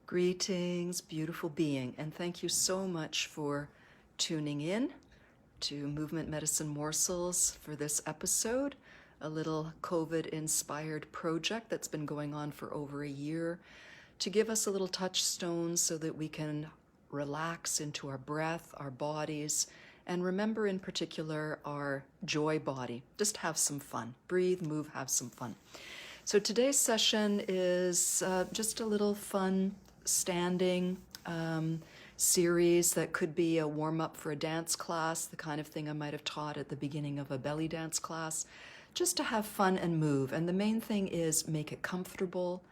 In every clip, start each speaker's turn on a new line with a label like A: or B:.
A: Greetings, beautiful being, and thank you so much for tuning in to Movement Medicine Morsels for this episode, a little COVID-inspired project that's been going on for over a year to give us a little touchstone so that we can relax into our breath, our bodies, and remember in particular our joy body. Just have some fun. Breathe, move, have some fun. So today's session is just a little fun standing series that could be a warm-up for a dance class, the kind of thing I might have taught at the beginning of a belly dance class, just to have fun and move. And the main thing is make it comfortable,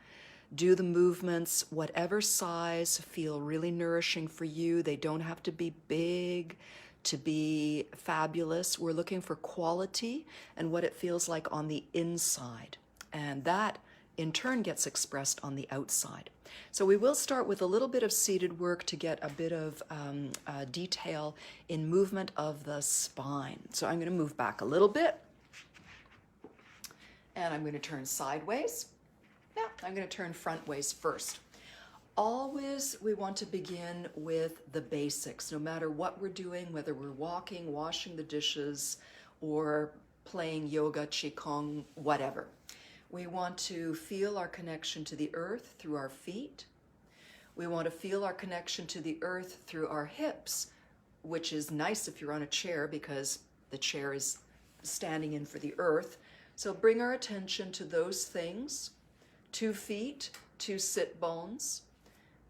A: do the movements, whatever size, feel really nourishing for you. They don't have to be big to be fabulous. We're looking for quality and what it feels like on the inside. And that in turn gets expressed on the outside. So we will start with a little bit of seated work to get a bit of detail in movement of the spine. So I'm going to move back a little bit, and I'm going to turn sideways. Yeah, I'm going to turn front ways first. Always we want to begin with the basics, no matter what we're doing, whether we're walking, washing the dishes, or playing yoga, qigong, whatever. We want to feel our connection to the earth through our feet. We want to feel our connection to the earth through our hips, which is nice if you're on a chair because the chair is standing in for the earth. So bring our attention to those things, 2 feet, 2 sit bones,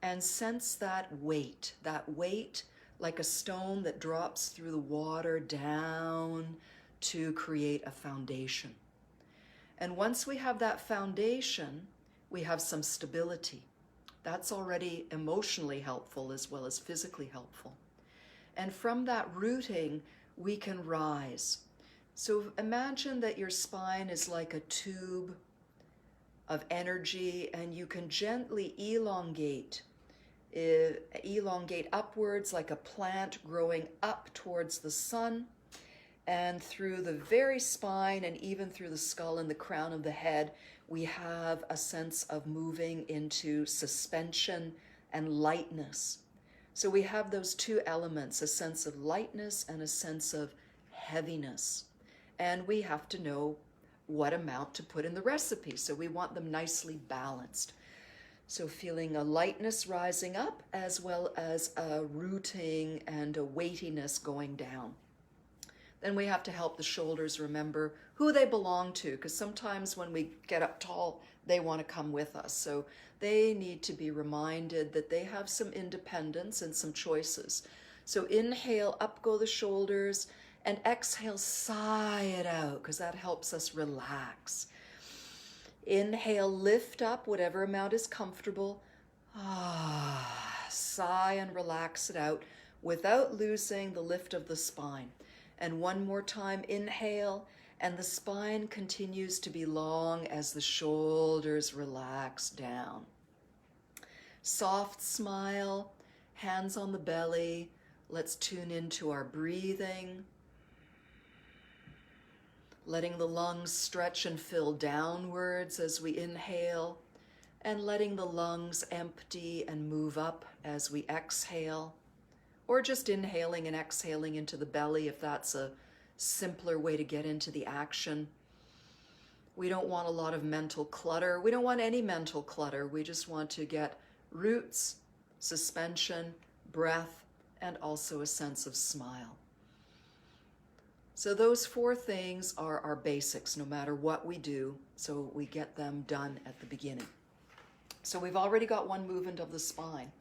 A: and sense that weight like a stone that drops through the water down to create a foundation. And once we have that foundation, we have some stability. That's already emotionally helpful as well as physically helpful. And from that rooting, we can rise. So imagine that your spine is like a tube of energy, and you can gently elongate upwards like a plant growing up towards the sun. And through the very spine and even through the skull and the crown of the head, we have a sense of moving into suspension and lightness. So we have those 2 elements, a sense of lightness and a sense of heaviness. And we have to know what amount to put in the recipe. So we want them nicely balanced. So feeling a lightness rising up as well as a rooting and a weightiness going down. Then we have to help the shoulders remember who they belong to, because sometimes when we get up tall, they want to come with us. So they need to be reminded that they have some independence and some choices. So inhale, up go the shoulders, and exhale, sigh it out, because that helps us relax. Inhale, lift up whatever amount is comfortable. Sigh and relax it out without losing the lift of the spine. And one more time, inhale, and the spine continues to be long as the shoulders relax down. Soft smile, hands on the belly. Let's tune into our breathing. Letting the lungs stretch and fill downwards as we inhale, and letting the lungs empty and move up as we exhale. Or just inhaling and exhaling into the belly if that's a simpler way to get into the action. We don't want a lot of mental clutter. We don't want any mental clutter. We just want to get roots, suspension, breath, and also a sense of smile. So those 4 things are our basics no matter what we do, so we get them done at the beginning. So we've already got one movement of the spine.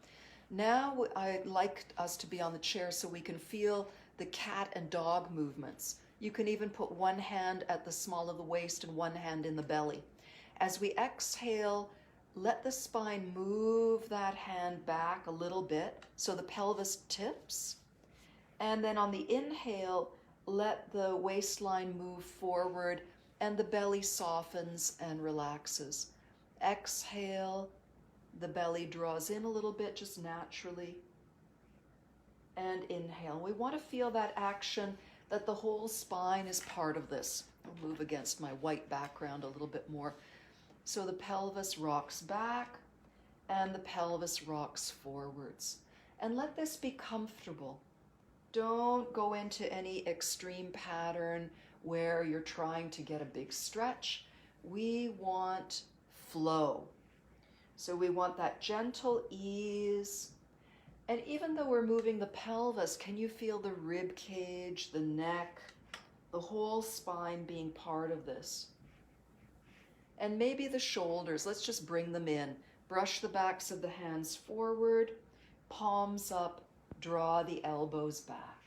A: Now I'd like us to be on the chair so we can feel the cat and dog movements. You can even put one hand at the small of the waist and one hand in the belly. As we exhale, let the spine move that hand back a little bit so the pelvis tips. And then on the inhale, let the waistline move forward and the belly softens and relaxes. Exhale. The belly draws in a little bit just naturally. And inhale. We want to feel that action, that the whole spine is part of this. I'll move against my white background a little bit more. So the pelvis rocks back and the pelvis rocks forwards. And let this be comfortable. Don't go into any extreme pattern where you're trying to get a big stretch. We want flow. So we want that gentle ease. And even though we're moving the pelvis, can you feel the rib cage, the neck, the whole spine being part of this? And maybe the shoulders, let's just bring them in. Brush the backs of the hands forward, palms up, draw the elbows back.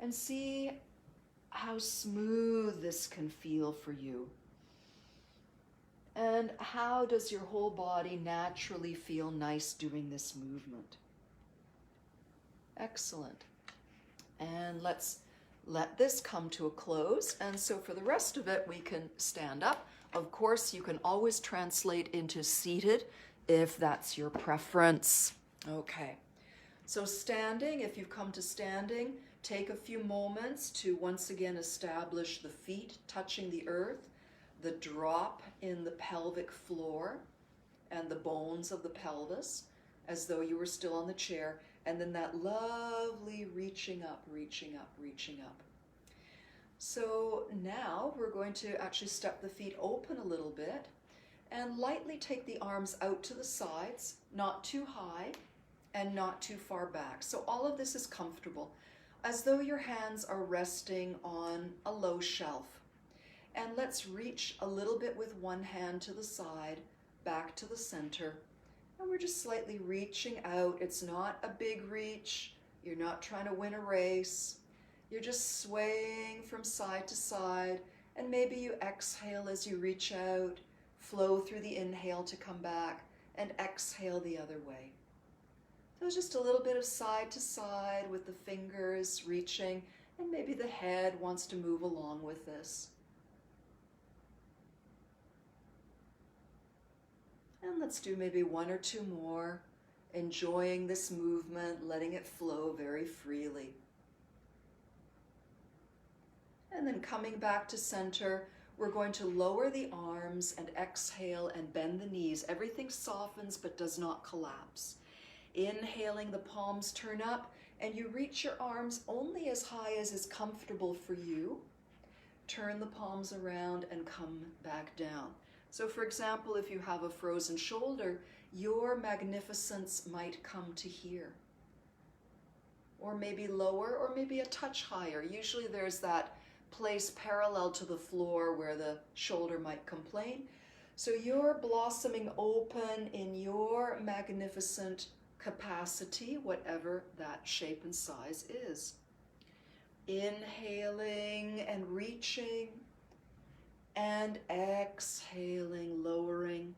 A: And see how smooth this can feel for you. And how does your whole body naturally feel nice doing this movement? Excellent. And let's let this come to a close. And so for the rest of it, we can stand up. Of course, you can always translate into seated if that's your preference. Okay. So standing, if you've come to standing, take a few moments to once again establish the feet touching the earth, the drop in the pelvic floor and the bones of the pelvis as though you were still on the chair, and then that lovely reaching up, reaching up, reaching up. So now we're going to actually step the feet open a little bit and lightly take the arms out to the sides, not too high and not too far back. So all of this is comfortable, as though your hands are resting on a low shelf. And let's reach a little bit with one hand to the side, back to the center. And we're just slightly reaching out. It's not a big reach. You're not trying to win a race. You're just swaying from side to side. And maybe you exhale as you reach out, flow through the inhale to come back, and exhale the other way. So just a little bit of side to side with the fingers reaching, and maybe the head wants to move along with this. And let's do maybe one or two more, enjoying this movement, letting it flow very freely. And then coming back to center, we're going to lower the arms and exhale and bend the knees. Everything softens but does not collapse. Inhaling, the palms turn up, and you reach your arms only as high as is comfortable for you. Turn the palms around and come back down. So for example, if you have a frozen shoulder, your magnificence might come to here. Or maybe lower, or maybe a touch higher. Usually there's that place parallel to the floor where the shoulder might complain. So you're blossoming open in your magnificent capacity, whatever that shape and size is. Inhaling and reaching, and exhaling, lowering.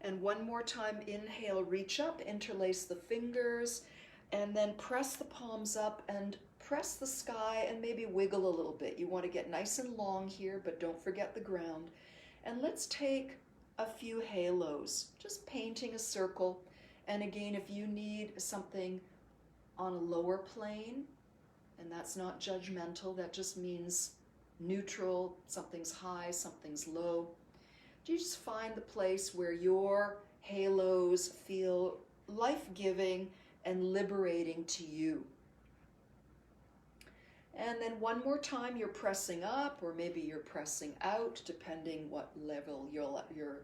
A: And one more time, inhale, reach up, interlace the fingers, and then press the palms up and press the sky and maybe wiggle a little bit. You want to get nice and long here, but don't forget the ground. And let's take a few halos, just painting a circle. And again, if you need something on a lower plane, and that's not judgmental, that just means neutral, something's high, something's low. You just find the place where your halos feel life-giving and liberating to you. And then one more time, you're pressing up, or maybe you're pressing out, depending what level you're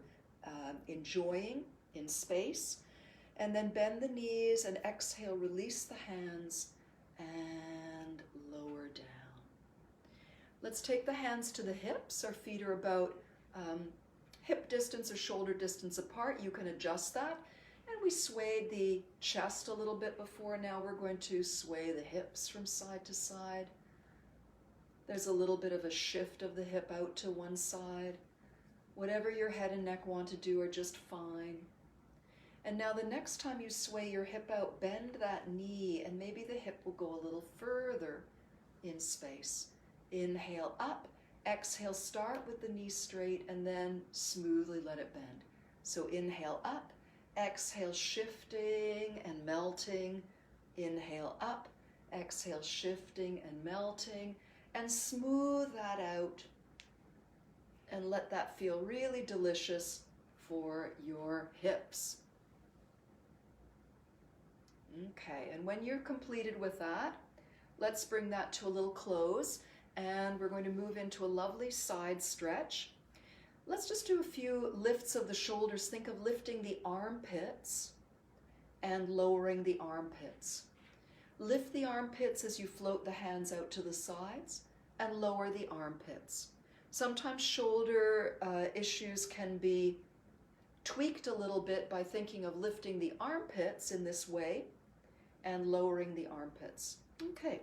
A: enjoying in space. And then bend the knees and exhale, release the hands and lower down. Let's take the hands to the hips. Our feet are about hip distance or shoulder distance apart. You can adjust that. And we swayed the chest a little bit before. Now we're going to sway the hips from side to side. There's a little bit of a shift of the hip out to one side. Whatever your head and neck want to do are just fine. And now the next time you sway your hip out, bend that knee, and maybe the hip will go a little further in space. Inhale up, exhale, start with the knee straight, and then smoothly let it bend. So inhale up, exhale, shifting and melting. Inhale up, exhale, shifting and melting, and smooth that out and let that feel really delicious for your hips. Okay, and when you're completed with that, let's bring that to a little close, and we're going to move into a lovely side stretch. Let's just do a few lifts of the shoulders. Think of lifting the armpits and lowering the armpits. Lift the armpits as you float the hands out to the sides and lower the armpits. Sometimes shoulder issues can be tweaked a little bit by thinking of lifting the armpits in this way and lowering the armpits. Okay,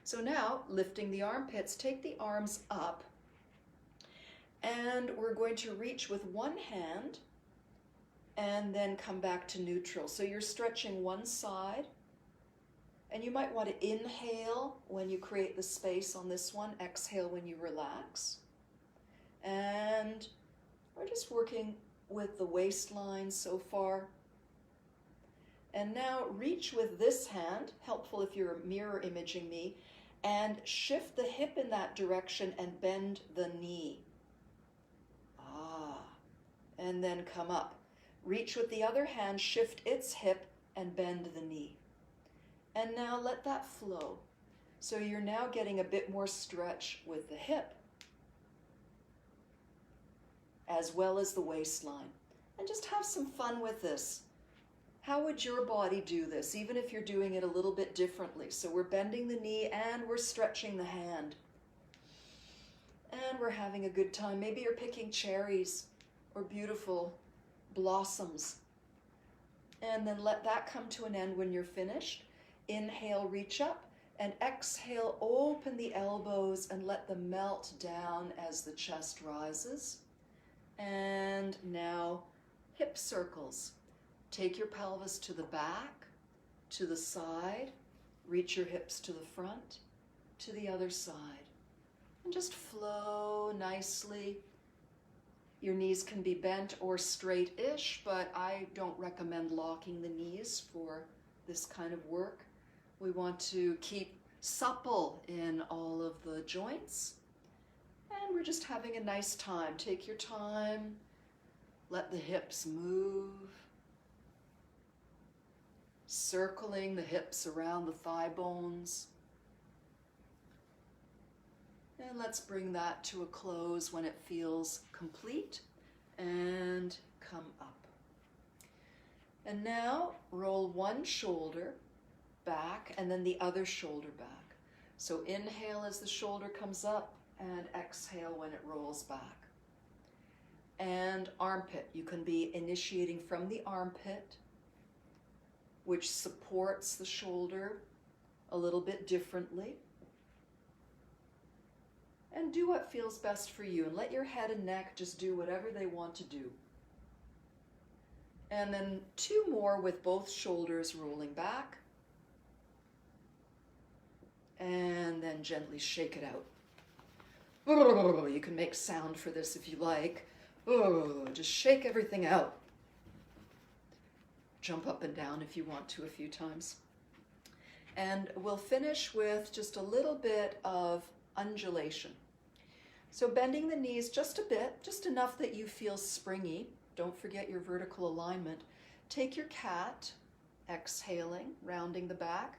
A: so now lifting the armpits, take the arms up, and we're going to reach with one hand and then come back to neutral. So you're stretching one side, and you might want to inhale when you create the space on this one, exhale when you relax. And we're just working with the waistline so far. And now reach with this hand, helpful if you're mirror imaging me, and shift the hip in that direction and bend the knee. And then come up. Reach with the other hand, shift its hip and bend the knee. And now let that flow. So you're now getting a bit more stretch with the hip, as well as the waistline. And just have some fun with this. How would your body do this, even if you're doing it a little bit differently? So we're bending the knee and we're stretching the hand. And we're having a good time. Maybe you're picking cherries or beautiful blossoms. And then let that come to an end when you're finished. Inhale, reach up, and exhale, open the elbows and let them melt down as the chest rises. And now hip circles. Take your pelvis to the back, to the side, reach your hips to the front, to the other side. And just flow nicely. Your knees can be bent or straight-ish, but I don't recommend locking the knees for this kind of work. We want to keep supple in all of the joints. And we're just having a nice time. Take your time. Let the hips move. Circling the hips around the thigh bones. And let's bring that to a close when it feels complete. And come up. And now roll one shoulder back and then the other shoulder back. So inhale as the shoulder comes up and exhale when it rolls back. And armpit. You can be initiating from the armpit, which supports the shoulder a little bit differently. And do what feels best for you, and let your head and neck just do whatever they want to do. And then two more with both shoulders rolling back. And then gently shake it out. You can make sound for this if you like. Just shake everything out. Jump up and down if you want to a few times. And we'll finish with just a little bit of undulation. So bending the knees just a bit, just enough that you feel springy. Don't forget your vertical alignment. Take your cat, exhaling, rounding the back,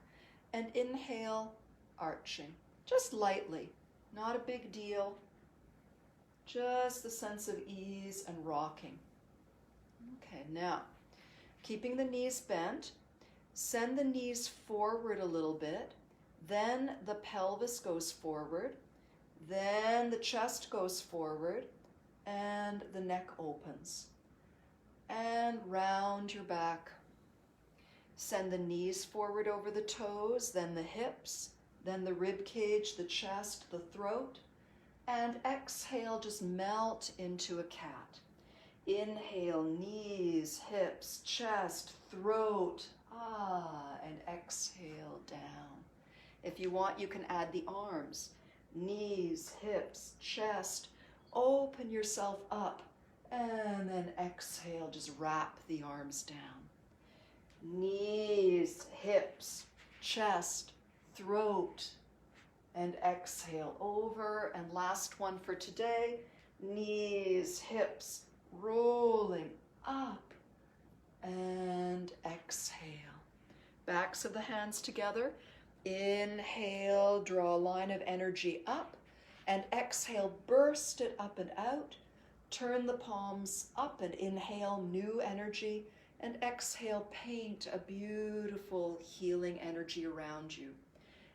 A: and inhale, arching. Just lightly, not a big deal. Just the sense of ease and rocking. Okay, now, keeping the knees bent, send the knees forward a little bit, then the pelvis goes forward, then the chest goes forward, and the neck opens. And round your back. Send the knees forward over the toes, then the hips, then the rib cage, the chest, the throat. And exhale, just melt into a cat. Inhale, knees, hips, chest, throat, and exhale down. If you want, you can add the arms. Knees, hips, chest, open yourself up, and then exhale, just wrap the arms down. Knees, hips, chest, throat, and exhale over. And last one for today, knees, hips, rolling up, and exhale. backs of the hands together. Inhale, draw a line of energy up, and exhale, burst it up and out. Turn the palms up and inhale new energy, and exhale, paint a beautiful healing energy around you.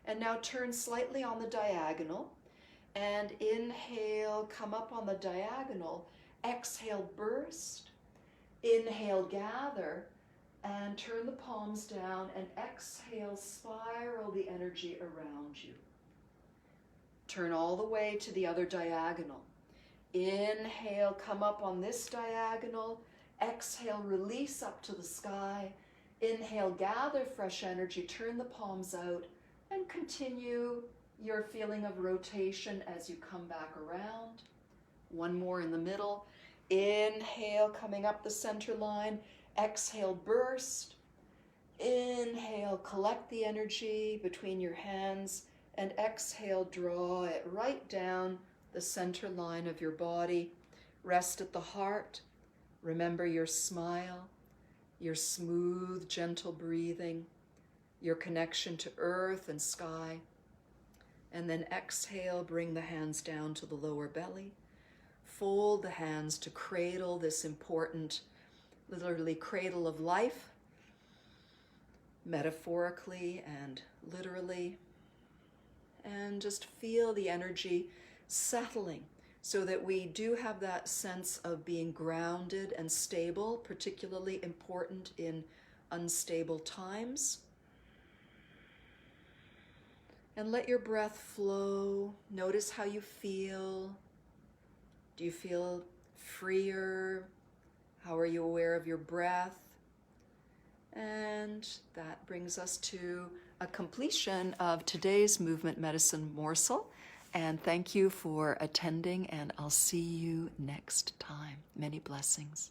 A: And now turn slightly on the diagonal, and inhale, come up on the diagonal. Exhale, burst. Inhale, gather, and turn the palms down, and exhale, spiral the energy around you. Turn all the way to the other diagonal. Inhale, come up on this diagonal. Exhale, release up to the sky. Inhale, gather fresh energy, turn the palms out, and continue your feeling of rotation as you come back around. One more in the middle. Inhale, coming up the center line. Exhale, burst. Inhale, collect the energy between your hands, and exhale, draw it right down the center line of your body. Rest at the heart. Remember your smile, your smooth, gentle breathing, your connection to earth and sky. And then exhale, bring the hands down to the lower belly. Fold the hands to cradle this important, literally cradle of life, metaphorically and literally. And just feel the energy settling so that we do have that sense of being grounded and stable, particularly important in unstable times. And let your breath flow. Notice how you feel. Do you feel freer? How are you aware of your breath? And that brings us to a completion of today's Movement Medicine Morsel. And thank you for attending, and I'll see you next time. Many blessings.